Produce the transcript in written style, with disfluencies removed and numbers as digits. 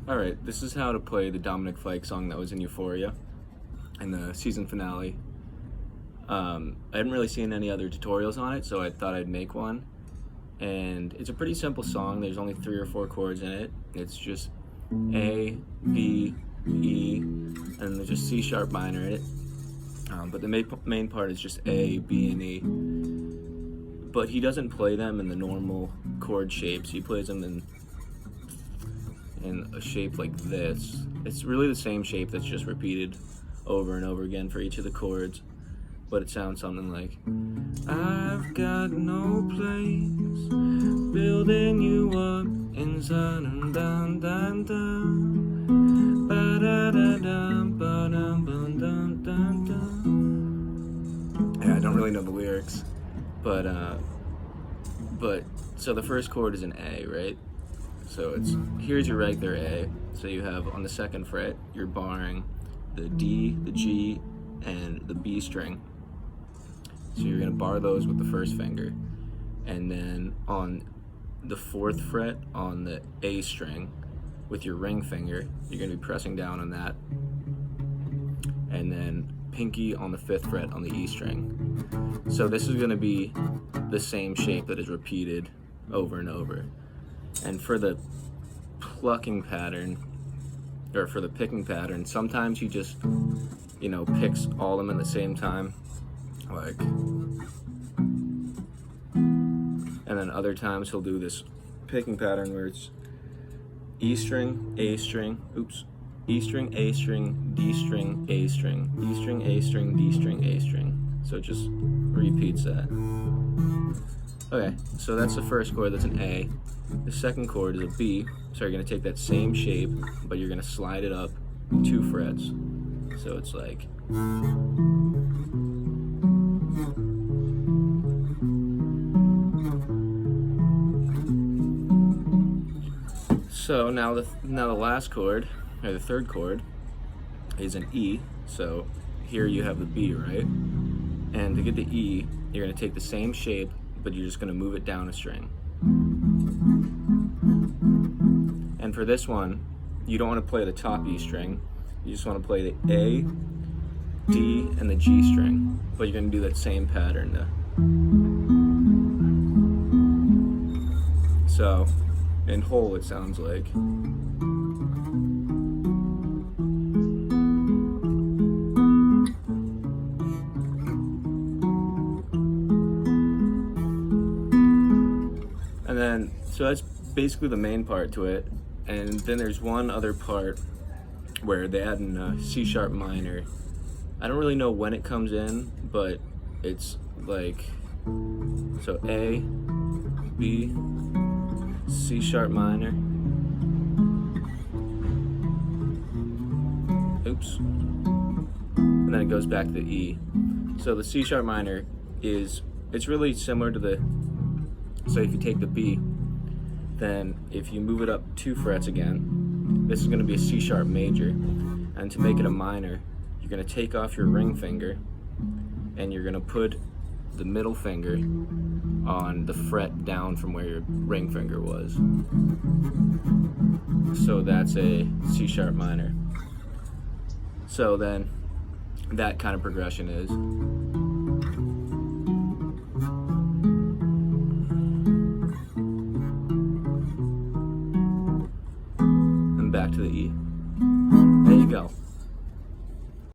Alright, this is how to play the Dominic Fike song that was in Euphoria in the season finale. I hadn't really seen any other tutorials on it, so I thought I'd make one. And it's a pretty simple song. There's only 3 or 4 chords in it. It's just A, B, E, and there's just C sharp minor in it. But the main part is just A, B, and E. But he doesn't play them in the normal chord shapes. He plays them in a shape like this. It's really the same shape that's just repeated over and over again for each of the chords, but it sounds something like, I've got no place building you up inside and down, down, down, ba-da-da-dum, ba-dum, ba-dum, dum, dum. Yeah, I don't really know the lyrics, but so the first chord is an A, right? So here's your regular A. So you have on the 2nd fret, you're barring the D, the G, and the B string. So you're gonna bar those with the first finger. And then on the 4th fret on the A string with your ring finger, you're gonna be pressing down on that. And then pinky on the 5th fret on the E string. So this is gonna be the same shape that is repeated over and over. And for the plucking pattern, or for the picking pattern, sometimes he just, picks all of them at the same time, like, and then other times he'll do this picking pattern where it's E string, A string, E string, A string, D string, A string, E string, A string, D string, A string. So it just repeats that. Okay, so that's the first chord, that's an A. The 2nd chord is a B, so you're gonna take that same shape, but you're gonna slide it up 2 frets. So it's like, so now the last chord, or the 3rd chord, is an E. So here you have the B, right? And to get the E, you're gonna take the same shape, but you're just gonna move it down a string. And for this one, you don't want to play the top E string. You just want to play the A, D, and the G string. But you're going to do that same pattern. So, in whole, it sounds like. And then, so that's basically the main part to it. And then there's one other part where they add in a C sharp minor. I don't really know when it comes in, but it's like, so A, B, C sharp minor, and then it goes back to the E. So the C sharp minor it's really similar to so if you take the B, then if you move it up 2 frets again, this is going to be a C sharp major. And to make it a minor, you're going to take off your ring finger and you're going to put the middle finger on the fret down from where your ring finger was. So that's a C sharp minor. So then that kind of progression is. Back to the E. There you go.